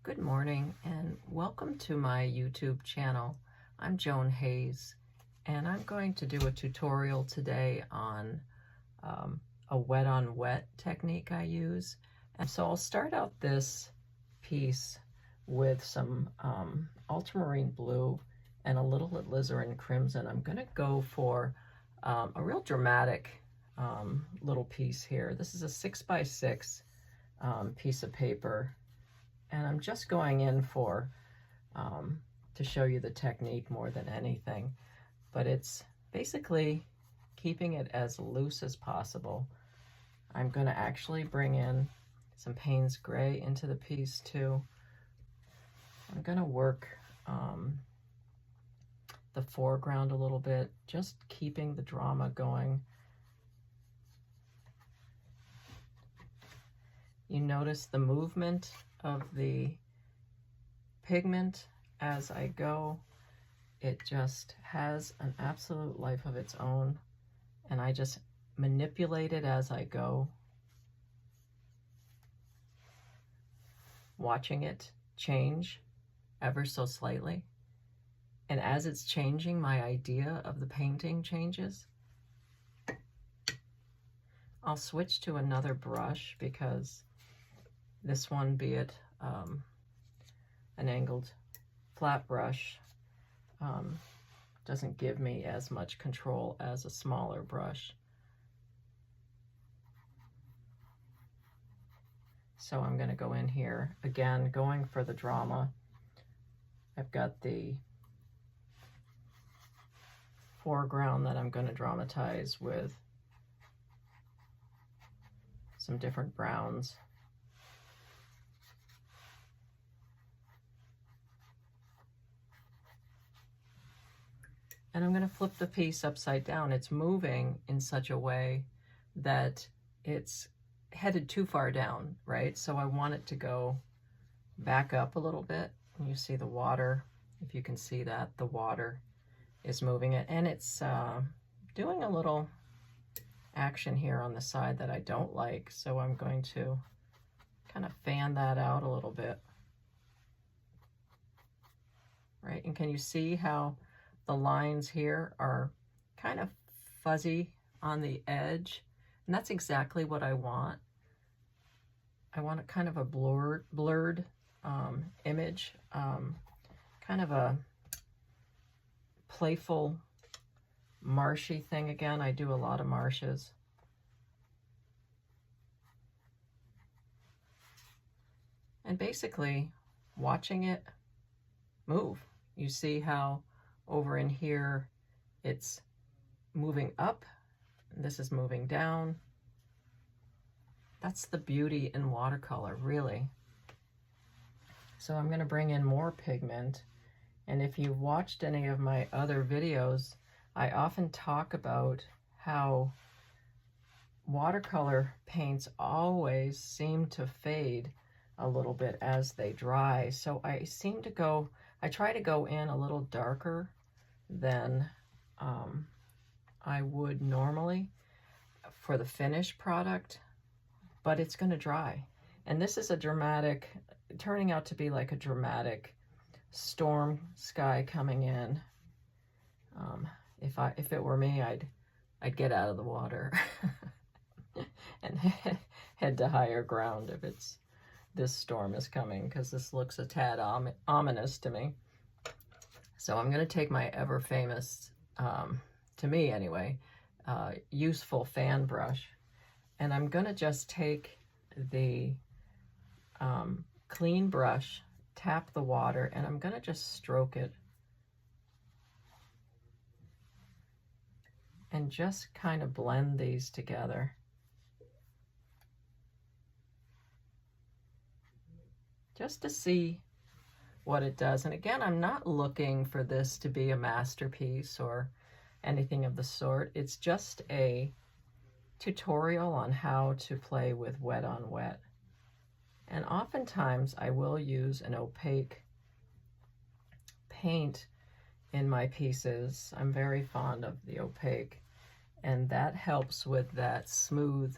Good morning and welcome to my YouTube channel. I'm Joan Hayes and I'm going to do a tutorial today on a wet on wet technique I use. And so I'll start out this piece with some ultramarine blue and a little alizarin crimson. I'm going to go for a real dramatic little piece here. This is a 6x6 piece of paper. And I'm just going in for, to show you the technique more than anything, but it's basically keeping it as loose as possible. I'm going to actually bring in some Payne's Gray into the piece too. I'm going to work the foreground a little bit, just keeping the drama going. You notice the movement of the pigment as I go. It just has an absolute life of its own, and I just manipulate it as I go, watching it change ever so slightly. And as it's changing, my idea of the painting changes. I'll switch to another brush because this one, be it an angled flat brush, doesn't give me as much control as a smaller brush. So I'm going to go in here, again, going for the drama. I've got the foreground that I'm going to dramatize with some different browns. And I'm going to flip the piece upside down. It's moving in such a way that it's headed too far down, right? So I want it to go back up a little bit. And you see the water, if you can see that, the water is moving it. And it's doing a little action here on the side that I don't like. So I'm going to kind of fan that out a little bit. Right, and can you see how the lines here are kind of fuzzy on the edge? And that's exactly what I want. I want a kind of a blurred image, kind of a playful, marshy thing. Again, I do a lot of marshes. And basically, watching it move. You see how over in here, it's moving up. This is moving down. That's the beauty in watercolor, really. So I'm going to bring in more pigment. And if you've watched any of my other videos, I often talk about how watercolor paints always seem to fade a little bit as they dry. So I try to go in a little darker than I would normally for the finished product, but it's going to dry. And this is a dramatic, turning out to be like a dramatic storm sky coming in. If it were me, I'd get out of the water and head to higher ground if this storm is coming, because this looks a tad ominous to me. So I'm going to take my ever famous, to me anyway, useful fan brush, and I'm going to just take the clean brush, tap the water, and I'm going to just stroke it and just kind of blend these together. Just to see what it does. And again, I'm not looking for this to be a masterpiece or anything of the sort. It's just a tutorial on how to play with wet on wet. And oftentimes I will use an opaque paint in my pieces. I'm very fond of the opaque, and that helps with that smooth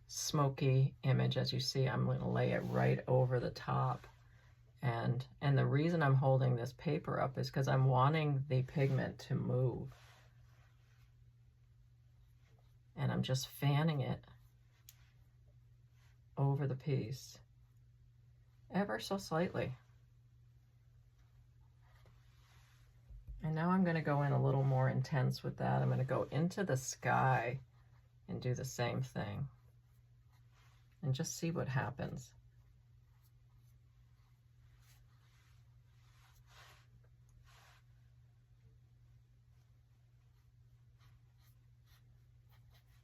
smoky image. As you see, I'm going to lay it right over the top. And the reason I'm holding this paper up is because I'm wanting the pigment to move. And I'm just fanning it over the piece ever so slightly. And now I'm going to go in a little more intense with that. I'm going to go into the sky and do the same thing and just see what happens.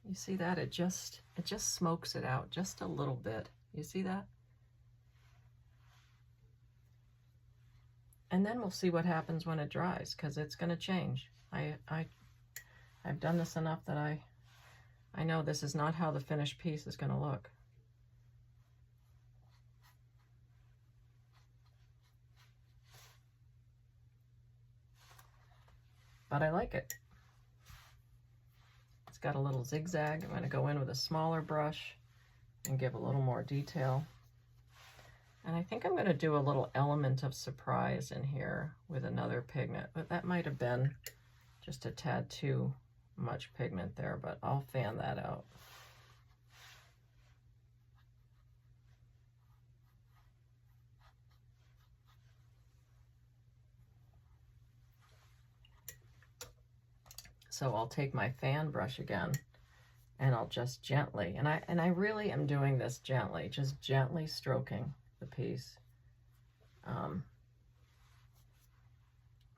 You see that? It just smokes it out just a little bit. You see that? And then we'll see what happens when it dries, because it's going to change. I've done this enough that I know this is not how the finished piece is going to look. But I like it. It's got a little zigzag. I'm going to go in with a smaller brush and give a little more detail. And I think I'm going to do a little element of surprise in here with another pigment, but that might have been just a tad too much pigment there, but I'll fan that out. So I'll take my fan brush again, and I'll just gently, and I really am doing this gently, just gently stroking the piece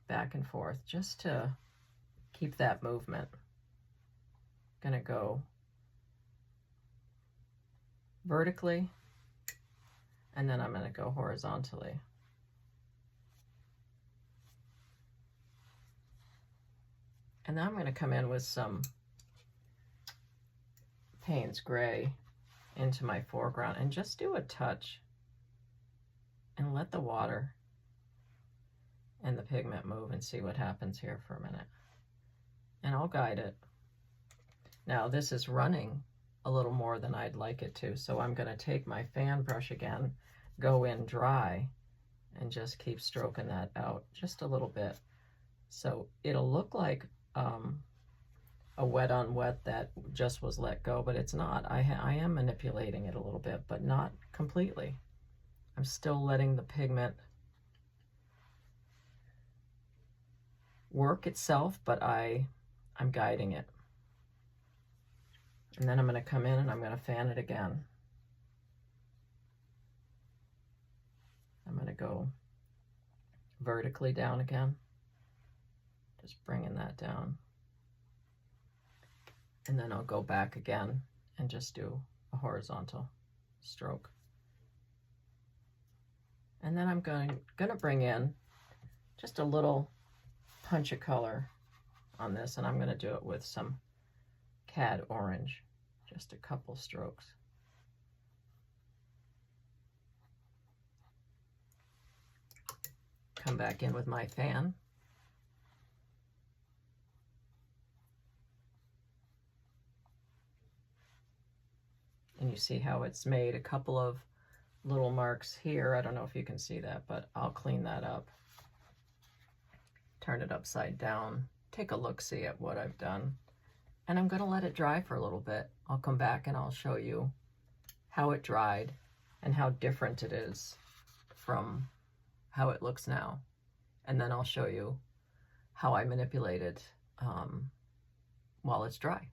back and forth, just to keep that movement. Gonna go vertically, and then I'm gonna go horizontally. And then I'm gonna come in with some Payne's Gray into my foreground and just do a touch and let the water and the pigment move and see what happens here for a minute. And I'll guide it. Now this is running a little more than I'd like it to, so I'm going to take my fan brush again, go in dry, and just keep stroking that out just a little bit. So it'll look like a wet on wet that just was let go, but it's not. I am manipulating it a little bit, but not completely. I'm still letting the pigment work itself, but I'm guiding it. And then I'm going to come in and I'm going to fan it again. I'm going to go vertically down again, just bringing that down. And then I'll go back again and just do a horizontal stroke. And then I'm going to bring in just a little punch of color on this, and I'm going to do it with some Cad Orange, just a couple strokes. Come back in with my fan. And you see how it's made a couple of little marks here. I don't know if you can see that, but I'll clean that up. Turn it upside down. Take a look-see at what I've done. And I'm going to let it dry for a little bit. I'll come back and I'll show you how it dried and how different it is from how it looks now. And then I'll show you how I manipulate it while it's dry.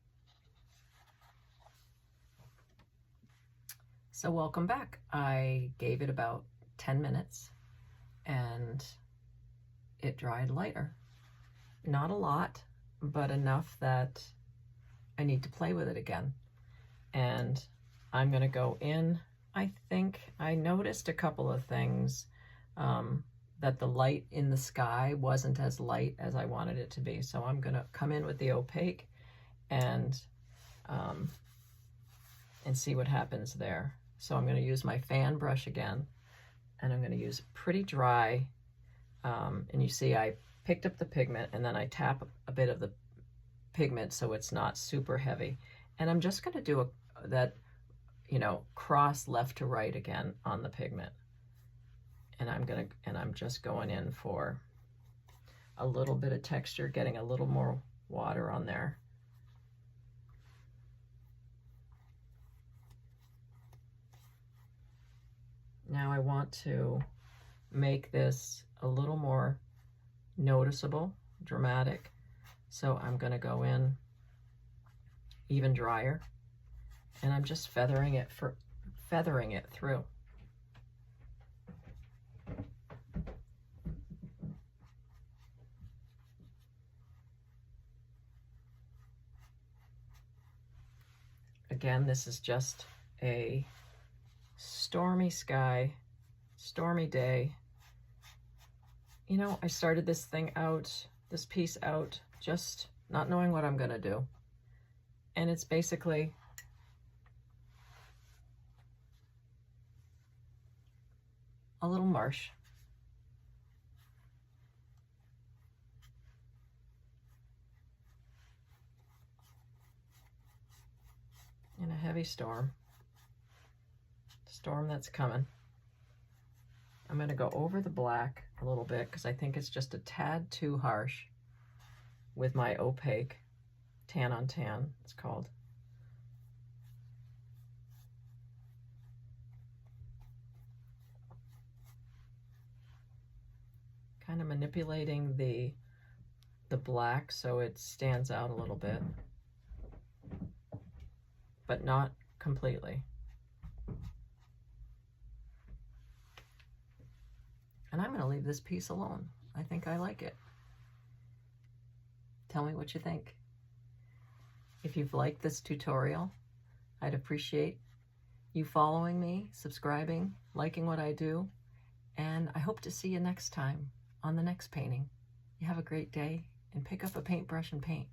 So welcome back. I gave it about 10 minutes and it dried lighter. Not a lot, but enough that I need to play with it again. And I'm going to go in. I think I noticed a couple of things, that the light in the sky wasn't as light as I wanted it to be. So I'm going to come in with the opaque and see what happens there. So I'm going to use my fan brush again, and I'm going to use pretty dry, and you see I picked up the pigment and then I tap a bit of the pigment so it's not super heavy. And I'm just going to do that you know, cross left to right again on the pigment. And I'm just going in for a little bit of texture, getting a little more water on there. Now I want to make this a little more noticeable, dramatic. So I'm going to go in even drier, and I'm just feathering it through. Again, this is just a stormy sky, stormy day. You know, I started this piece out, just not knowing what I'm gonna do. And it's basically a little marsh. In a heavy storm that's coming. I'm going to go over the black a little bit because I think it's just a tad too harsh with my opaque tan on tan, it's called. Kind of manipulating the black so it stands out a little bit, but not completely. And I'm going to leave this piece alone. I think I like it. Tell me what you think. If you've liked this tutorial, I'd appreciate you following me, subscribing, liking what I do, and I hope to see you next time on the next painting. You have a great day, and pick up a paintbrush and paint.